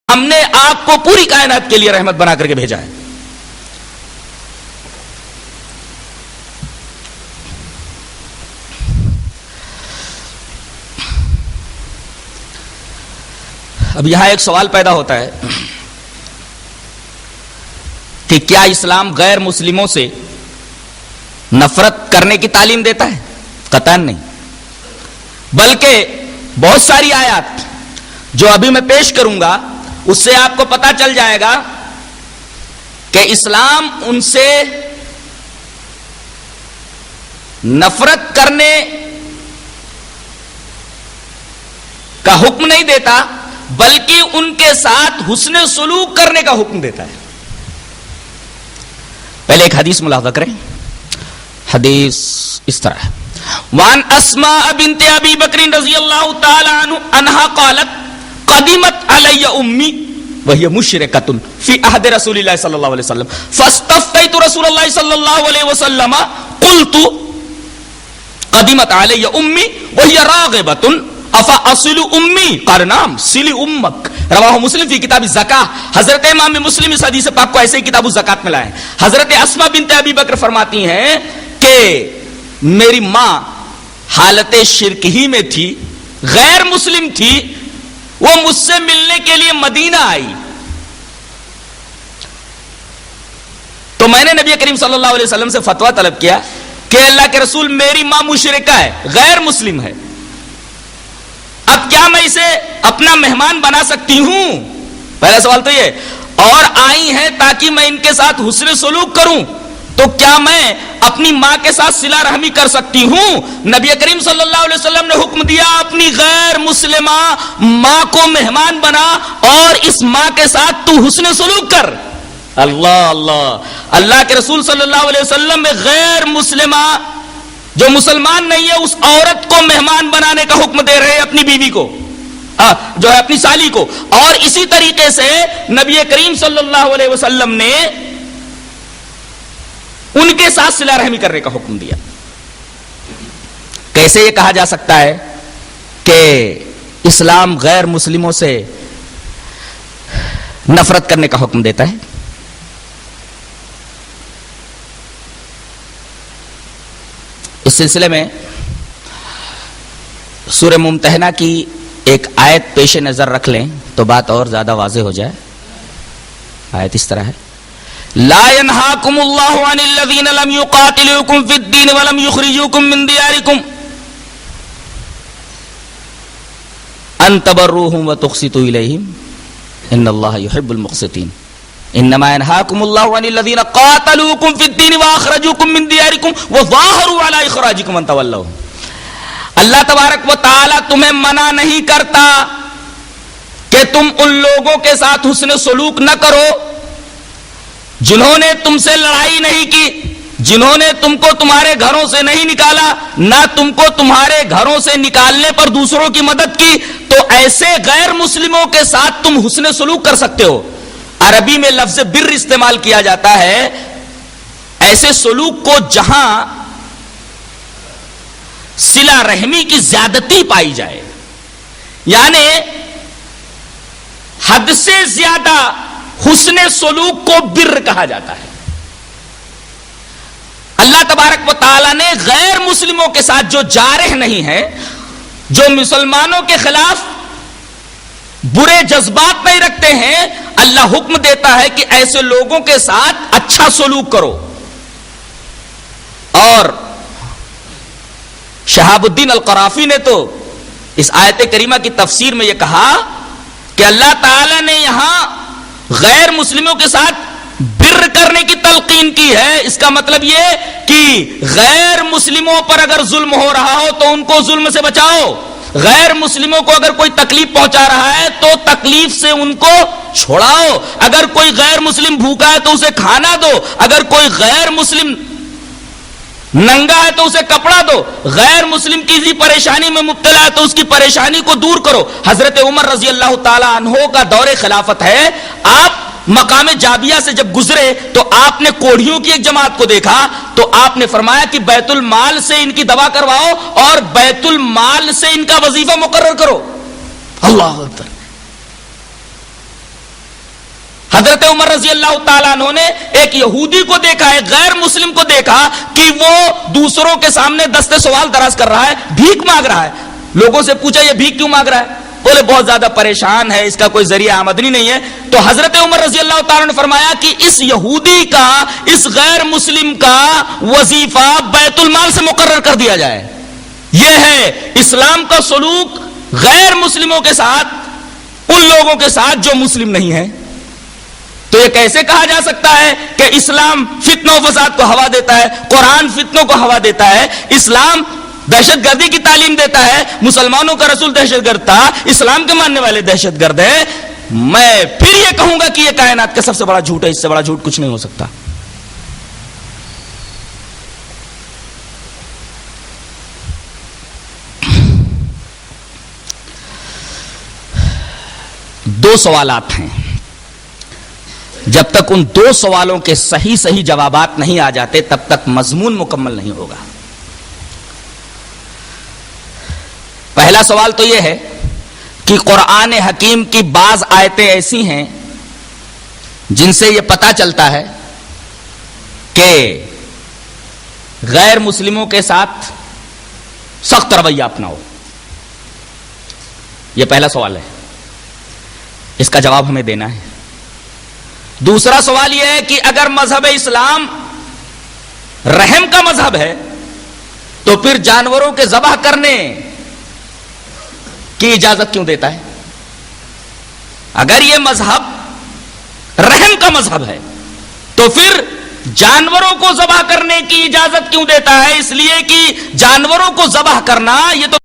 ہم نے آپ کو پوری کائنات کے لیے رحمت بنا کر کے بھیجا ہے. اب یہاں ایک سوال پیدا ہوتا ہے کہ کیا اسلام غیر مسلموں سے نفرت کرنے کی تعلیم دیتا ہے؟ قطعاً نہیں، بلکہ بہت ساری آیات جو ابھی میں پیش کروں گا اس سے آپ کو پتا چل جائے گا کہ اسلام ان سے نفرت کرنے کا حکم نہیں دیتا، بلکہ ان کے ساتھ حسن سلوک کرنے کا حکم دیتا ہے. پہلے ایک حدیث ملاحظہ کریں. حدیث اس طرح ہے: وان اسماء بنت ابی بکر رضی اللہ تعالی عنہا قالت قدمت علی امی وہی مشرکۃ فی عہد رسول اللہ صلی اللہ علیہ وسلم فاستفتیت رسول اللہ صلی اللہ علیہ وسلم قلت قدمت علی امی وہی راغبۃ افا اصل امی قال نعم صلی امک. رواہ مسلم فی کتاب الزکاۃ. حضرت امام مسلم اس حدیث پاک کو ایسے ہی کتاب الزکاۃ میں لائے. حضرت اسماء بنت ابی بکر فرماتی ہیں کہ میری ماں حالت شرک ہی میں تھی، غیر مسلم تھی، وہ مجھ سے ملنے کے لیے مدینہ آئی تو میں نے نبی کریم صلی اللہ علیہ وسلم سے فتویٰ طلب کیا کہ اللہ کے رسول میری ماں مشرکہ ہے، غیر مسلم ہے، اب کیا میں اسے اپنا مہمان بنا سکتی ہوں؟ پہلا سوال تو یہ. اور آئی ہیں تاکہ میں ان کے ساتھ حسن سلوک کروں، تو کیا میں اپنی ماں کے ساتھ صلہ رحمی کر سکتی ہوں؟ نبی کریم صلی اللہ علیہ وسلم نے حکم دیا اپنی غیر مسلمہ ماں کو مہمان بنا اور اس ماں کے ساتھ تو حسن سلوک کر. اللہ اللہ، اللہ کے رسول صلی اللہ علیہ وسلم میں غیر مسلمہ جو مسلمان نہیں ہے اس عورت کو مہمان بنانے کا حکم دے رہے ہیں اپنی بیوی کو، جو ہے اپنی سالی کو. اور اسی طریقے سے نبی کریم صلی اللہ علیہ وسلم نے ان کے ساتھ صلہ رحمی کرنے کا حکم دیا. کیسے یہ کہا جا سکتا ہے کہ اسلام غیر مسلموں سے نفرت کرنے کا حکم دیتا ہے؟ اس سلسلے میں سورہ ممتحنہ کی ایک آیت پیش نظر رکھ لیں تو بات اور زیادہ واضح ہو جائے. آیت اس طرح ہے: لا ينهاكم الله عن الذين لم يقاتلوكم في الدين ولم يخرجوكم من دياركم ان تبروهم وتقسطوا اليهم ان الله يحب المقسطين. انما ينهاكم الله عن الذين قاتلوكم في الدين واخرجوكم من دياركم وظاهروا على اخراجكم ان تولوهم. اللہ تبارک و تعالی تمہیں منع نہیں کرتا کہ تم ان لوگوں کے ساتھ حسن سلوک نہ کرو جنہوں نے تم سے لڑائی نہیں کی، جنہوں نے تم کو تمہارے گھروں سے نہیں نکالا، نہ تم کو تمہارے گھروں سے نکالنے پر دوسروں کی مدد کی، تو ایسے غیر مسلموں کے ساتھ تم حسن سلوک کر سکتے ہو. عربی میں لفظ بر استعمال کیا جاتا ہے ایسے سلوک کو جہاں صلہ رحمی کی زیادتی پائی جائے، یعنی حد سے زیادہ حسن سلوک کو بر کہا جاتا ہے. اللہ تبارک و تعالی نے غیر مسلموں کے ساتھ جو جارح نہیں ہے، جو مسلمانوں کے خلاف برے جذبات نہیں رکھتے ہیں، اللہ حکم دیتا ہے کہ ایسے لوگوں کے ساتھ اچھا سلوک کرو. اور شہاب الدین القرافی نے تو اس آیت کریمہ کی تفسیر میں یہ کہا کہ اللہ تعالی نے یہاں غیر مسلموں کے ساتھ بر کرنے کی تلقین کی ہے. اس کا مطلب یہ کہ غیر مسلموں پر اگر ظلم ہو رہا ہو تو ان کو ظلم سے بچاؤ، غیر مسلموں کو اگر کوئی تکلیف پہنچا رہا ہے تو تکلیف سے ان کو چھڑاؤ، اگر کوئی غیر مسلم بھوکا ہے تو اسے کھانا دو، اگر کوئی غیر مسلم ننگا ہے تو اسے کپڑا دو، غیر مسلم کسی پریشانی میں مبتلا ہے تو اس کی پریشانی کو دور کرو. حضرت عمر رضی اللہ تعالی عنہ کا دور خلافت ہے، آپ مقام جابیہ سے جب گزرے تو آپ نے کوڑھیوں کی ایک جماعت کو دیکھا تو آپ نے فرمایا کہ بیت المال سے ان کی دوا کرواؤ اور بیت المال سے ان کا وظیفہ مقرر کرو. اللہ اکبر. حضرت عمر رضی اللہ تعالیٰ عنہ نے ایک یہودی کو دیکھا ہے، غیر مسلم کو دیکھا کہ وہ دوسروں کے سامنے دستے سوال دراز کر رہا ہے، بھیک مانگ رہا ہے. لوگوں سے پوچھا یہ بھیک کیوں مانگ رہا ہے؟ بولے بہت زیادہ پریشان ہے، اس کا کوئی ذریعہ آمدنی نہیں ہے. تو حضرت عمر رضی اللہ تعالیٰ نے فرمایا کہ اس یہودی کا، اس غیر مسلم کا وظیفہ بیت المال سے مقرر کر دیا جائے. یہ ہے اسلام کا سلوک غیر مسلموں کے ساتھ، ان لوگوں کے ساتھ جو مسلم نہیں ہیں. تو یہ کیسے کہا جا سکتا ہے کہ اسلام فتنوں و فساد کو ہوا دیتا ہے، قرآن فتنوں کو ہوا دیتا ہے، اسلام دہشت گردی کی تعلیم دیتا ہے، مسلمانوں کا رسول دہشت گرد تھا، اسلام کے ماننے والے دہشت گرد ہیں؟ میں پھر یہ کہوں گا کہ یہ کائنات کا سب سے بڑا جھوٹ ہے، اس سے بڑا جھوٹ کچھ نہیں ہو سکتا. دو سوالات ہیں، جب تک ان دو سوالوں کے صحیح صحیح جوابات نہیں آ جاتے تب تک مضمون مکمل نہیں ہوگا. پہلا سوال تو یہ ہے کہ قرآن حکیم کی بعض آیتیں ایسی ہیں جن سے یہ پتہ چلتا ہے کہ غیر مسلموں کے ساتھ سخت رویہ اپناؤ. یہ پہلا سوال ہے، اس کا جواب ہمیں دینا ہے. دوسرا سوال یہ ہے کہ اگر مذہب اسلام رحم کا مذہب ہے تو پھر جانوروں کے ذبح کرنے کی اجازت کیوں دیتا ہے؟ اگر یہ مذہب رحم کا مذہب ہے تو پھر جانوروں کو ذبح کرنے کی اجازت کیوں دیتا ہے؟ اس لیے کہ جانوروں کو ذبح کرنا یہ تو